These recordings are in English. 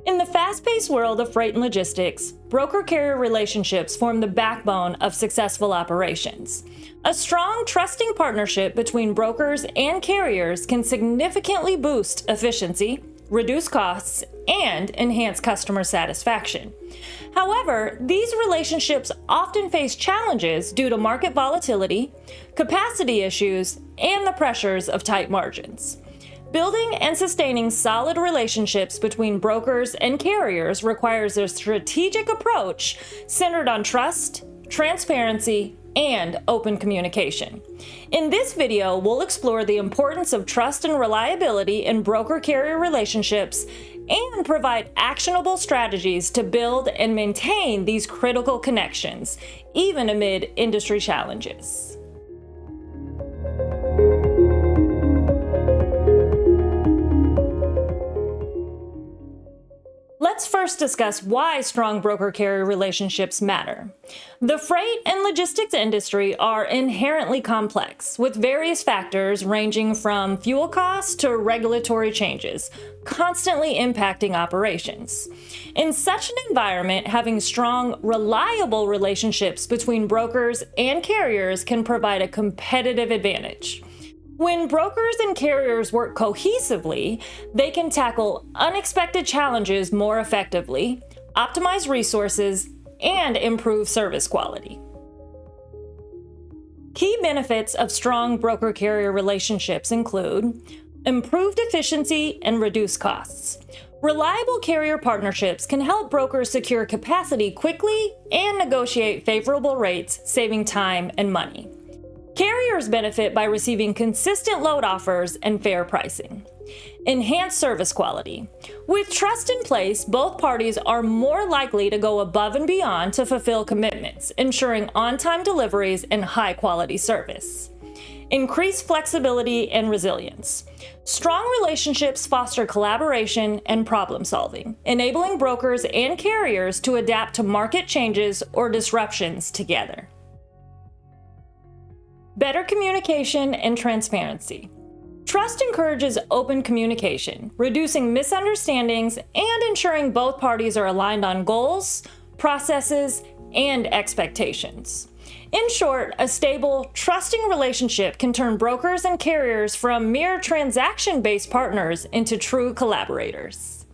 In the fast-paced world of freight and logistics, broker-carrier relationships form the backbone of successful operations. A strong, trusting partnership between brokers and carriers can significantly boost efficiency, reduce costs, and enhance customer satisfaction. However, these relationships often face challenges due to market volatility, capacity issues, and the pressures of tight margins. Building and sustaining solid relationships between brokers and carriers requires a strategic approach centered on trust, transparency, and open communication. In this video, we'll explore the importance of trust and reliability in broker-carrier relationships and provide actionable strategies to build and maintain these critical connections, even amid industry challenges. Let's first discuss why strong broker-carrier relationships matter. The freight and logistics industry are inherently complex, with various factors ranging from fuel costs to regulatory changes, constantly impacting operations. In such an environment, having strong, reliable relationships between brokers and carriers can provide a competitive advantage. When brokers and carriers work cohesively, they can tackle unexpected challenges more effectively, optimize resources, and improve service quality. Key benefits of strong broker-carrier relationships include improved efficiency and reduced costs. Reliable carrier partnerships can help brokers secure capacity quickly and negotiate favorable rates, saving time and money. Carriers benefit by receiving consistent load offers and fair pricing. Enhanced service quality. With trust in place, both parties are more likely to go above and beyond to fulfill commitments, ensuring on-time deliveries and high-quality service. Increased flexibility and resilience. Strong relationships foster collaboration and problem-solving, enabling brokers and carriers to adapt to market changes or disruptions together. Better communication and transparency. Trust encourages open communication, reducing misunderstandings and ensuring both parties are aligned on goals, processes, and expectations. In short, a stable, trusting relationship can turn brokers and carriers from mere transaction-based partners into true collaborators.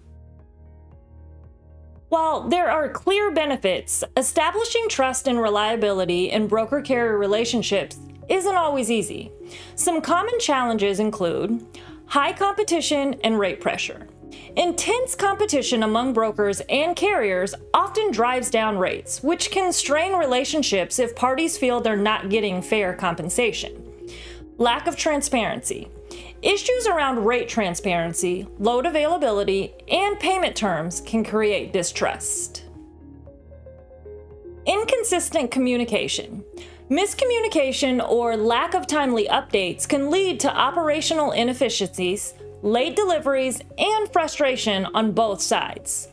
While there are clear benefits, establishing trust and reliability in broker-carrier relationships isn't always easy. Some common challenges include high competition and rate pressure. Intense competition among brokers and carriers often drives down rates, which can strain relationships if parties feel they're not getting fair compensation. Lack of transparency. Issues around rate transparency, load availability, and payment terms can create distrust. Inconsistent communication. Miscommunication or lack of timely updates can lead to operational inefficiencies, late deliveries, and frustration on both sides.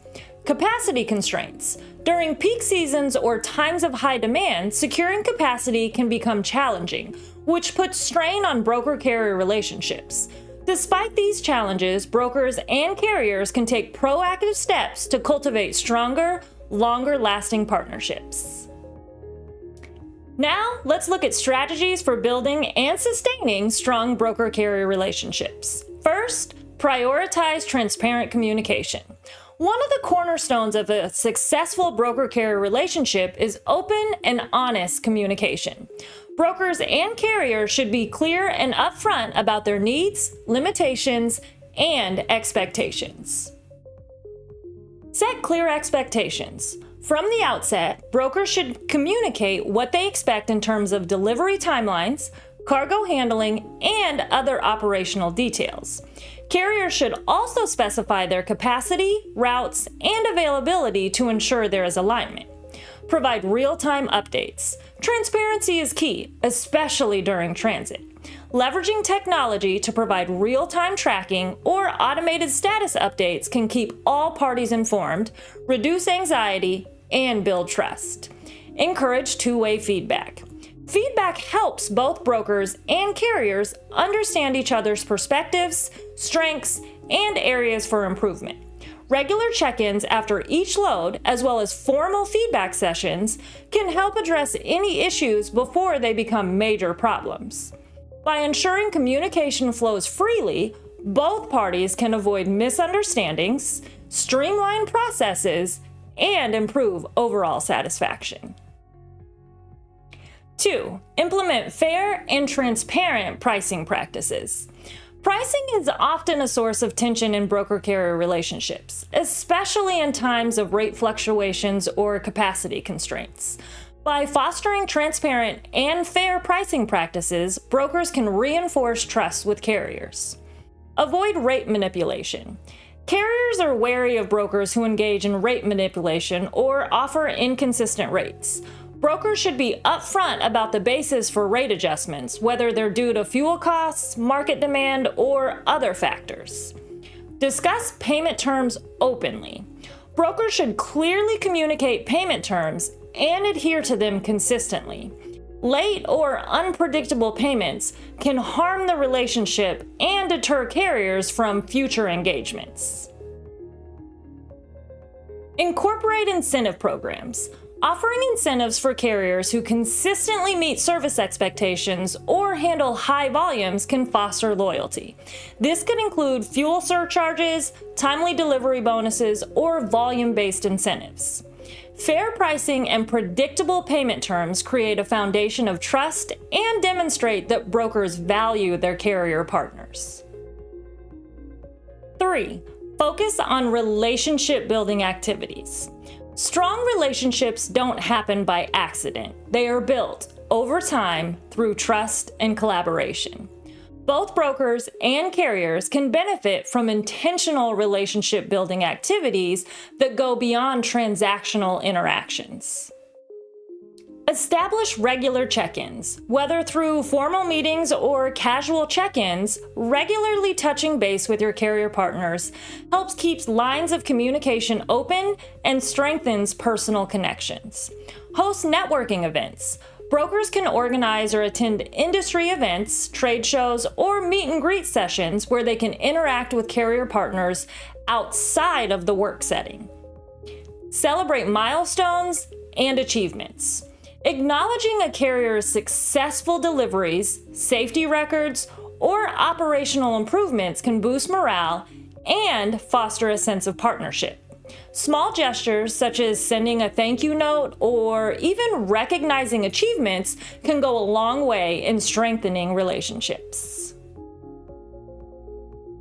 Capacity constraints. During peak seasons or times of high demand, securing capacity can become challenging, which puts strain on broker-carrier relationships. Despite these challenges, brokers and carriers can take proactive steps to cultivate stronger, longer-lasting partnerships. Now, let's look at strategies for building and sustaining strong broker-carrier relationships. First, prioritize transparent communication. One of the cornerstones of a successful broker-carrier relationship is open and honest communication. Brokers and carriers should be clear and upfront about their needs, limitations, and expectations. Set clear expectations. From the outset, brokers should communicate what they expect in terms of delivery timelines, cargo handling, and other operational details. Carriers should also specify their capacity, routes, and availability to ensure there is alignment. Provide real-time updates. Transparency is key, especially during transit. Leveraging technology to provide real-time tracking or automated status updates can keep all parties informed, reduce anxiety, and build trust. Encourage two-way feedback. Feedback helps both brokers and carriers understand each other's perspectives, strengths, and areas for improvement. Regular check-ins after each load, as well as formal feedback sessions, can help address any issues before they become major problems. By ensuring communication flows freely, both parties can avoid misunderstandings, streamline processes, and improve overall satisfaction. 2. Implement fair and transparent pricing practices. Pricing is often a source of tension in broker-carrier relationships, especially in times of rate fluctuations or capacity constraints. By fostering transparent and fair pricing practices, brokers can reinforce trust with carriers. Avoid rate manipulation. Carriers are wary of brokers who engage in rate manipulation or offer inconsistent rates. Brokers should be upfront about the basis for rate adjustments, whether they're due to fuel costs, market demand, or other factors. Discuss payment terms openly. Brokers should clearly communicate payment terms and adhere to them consistently. Late or unpredictable payments can harm the relationship and deter carriers from future engagements. Incorporate incentive programs. Offering incentives for carriers who consistently meet service expectations or handle high volumes can foster loyalty. This could include fuel surcharges, timely delivery bonuses, or volume-based incentives. Fair pricing and predictable payment terms create a foundation of trust and demonstrate that brokers value their carrier partners. 3. Focus on relationship-building activities. Strong relationships don't happen by accident. They are built over time through trust and collaboration. Both brokers and carriers can benefit from intentional relationship-building activities that go beyond transactional interactions. Establish regular check-ins. Whether through formal meetings or casual check-ins, regularly touching base with your carrier partners helps keep lines of communication open and strengthens personal connections. Host networking events. Brokers can organize or attend industry events, trade shows, or meet and greet sessions where they can interact with carrier partners outside of the work setting. Celebrate milestones and achievements. Acknowledging a carrier's successful deliveries, safety records, or operational improvements can boost morale and foster a sense of partnership. Small gestures such as sending a thank you note or even recognizing achievements can go a long way in strengthening relationships.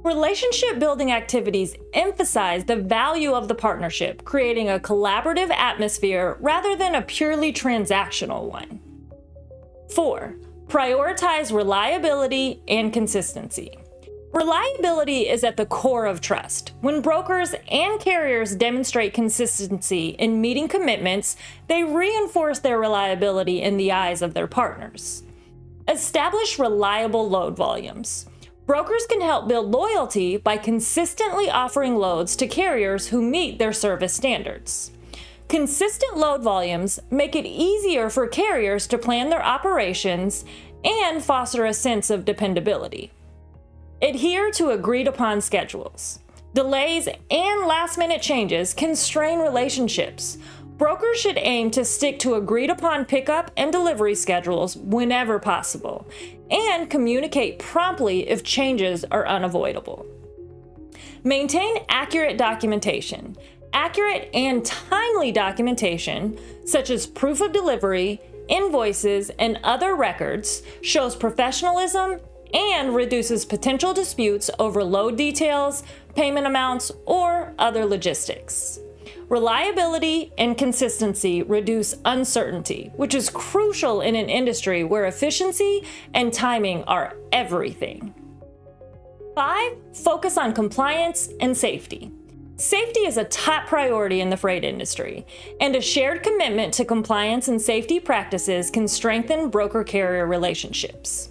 Relationship-building activities emphasize the value of the partnership, creating a collaborative atmosphere rather than a purely transactional one. 4. Prioritize reliability and consistency. Reliability is at the core of trust. When brokers and carriers demonstrate consistency in meeting commitments, they reinforce their reliability in the eyes of their partners. Establish reliable load volumes. Brokers can help build loyalty by consistently offering loads to carriers who meet their service standards. Consistent load volumes make it easier for carriers to plan their operations and foster a sense of dependability. Adhere to agreed-upon schedules. Delays and last-minute changes can strain relationships. Brokers should aim to stick to agreed-upon pickup and delivery schedules whenever possible, and communicate promptly if changes are unavoidable. Maintain accurate documentation. Accurate and timely documentation, such as proof of delivery, invoices, and other records, shows professionalism and reduces potential disputes over load details, payment amounts, or other logistics. Reliability and consistency reduce uncertainty, which is crucial in an industry where efficiency and timing are everything. 5. Focus on compliance and safety. Safety is a top priority in the freight industry, and a shared commitment to compliance and safety practices can strengthen broker-carrier relationships.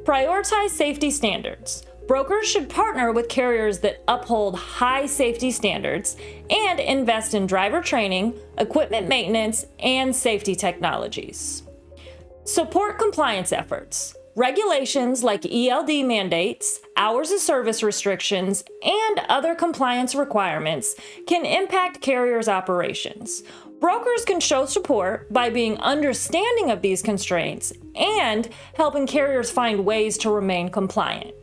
Prioritize safety standards. Brokers should partner with carriers that uphold high safety standards and invest in driver training, equipment maintenance, and safety technologies. Support compliance efforts. Regulations like ELD mandates, hours of service restrictions, and other compliance requirements can impact carriers' operations. Brokers can show support by being understanding of these constraints and helping carriers find ways to remain compliant.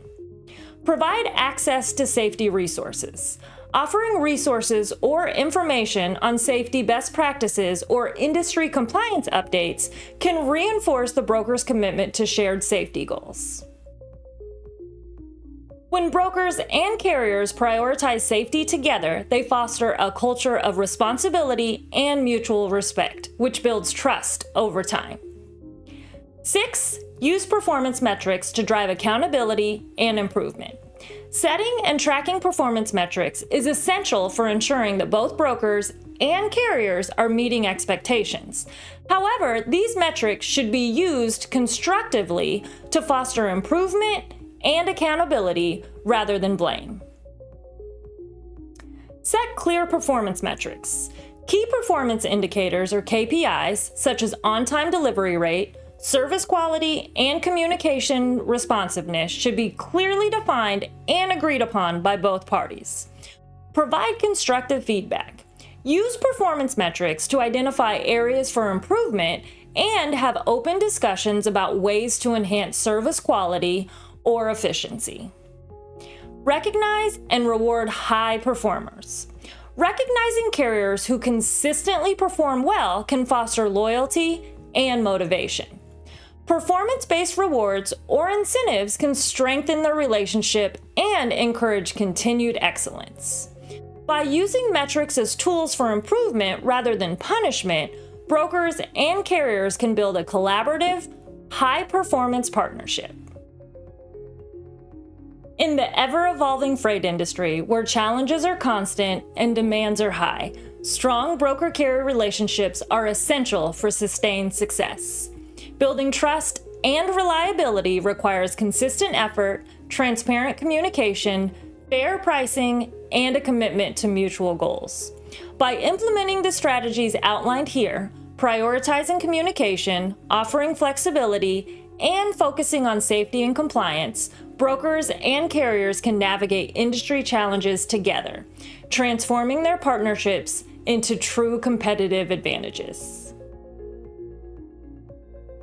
Provide access to safety resources. Offering resources or information on safety best practices or industry compliance updates can reinforce the broker's commitment to shared safety goals. When brokers and carriers prioritize safety together, they foster a culture of responsibility and mutual respect, which builds trust over time. 6. Use performance metrics to drive accountability and improvement. Setting and tracking performance metrics is essential for ensuring that both brokers and carriers are meeting expectations. However, these metrics should be used constructively to foster improvement and accountability rather than blame. Set clear performance metrics. Key performance indicators, or KPIs, such as on-time delivery rate, service quality, and communication responsiveness should be clearly defined and agreed upon by both parties. Provide constructive feedback. Use performance metrics to identify areas for improvement and have open discussions about ways to enhance service quality or efficiency. Recognize and reward high performers. Recognizing carriers who consistently perform well can foster loyalty and motivation. Performance-based rewards or incentives can strengthen the relationship and encourage continued excellence. By using metrics as tools for improvement rather than punishment, brokers and carriers can build a collaborative, high-performance partnership. In the ever-evolving freight industry, where challenges are constant and demands are high, strong broker-carrier relationships are essential for sustained success. Building trust and reliability requires consistent effort, transparent communication, fair pricing, and a commitment to mutual goals. By implementing the strategies outlined here, prioritizing communication, offering flexibility, and focusing on safety and compliance, brokers and carriers can navigate industry challenges together, transforming their partnerships into true competitive advantages.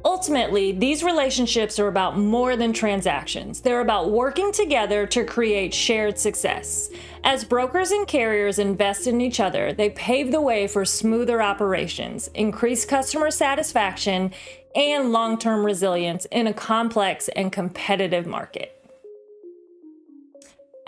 Ultimately, these relationships are about more than transactions. They're about working together to create shared success. As brokers and carriers invest in each other, they pave the way for smoother operations, increased customer satisfaction, and long-term resilience in a complex and competitive market.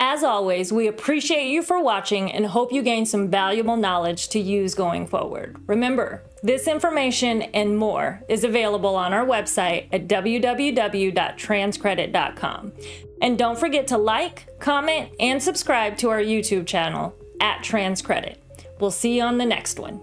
As always, we appreciate you for watching and hope you gain some valuable knowledge to use going forward. Remember, this information and more is available on our website at www.transcredit.com. And don't forget to like, comment, and subscribe to our YouTube channel at Transcredit. We'll see you on the next one.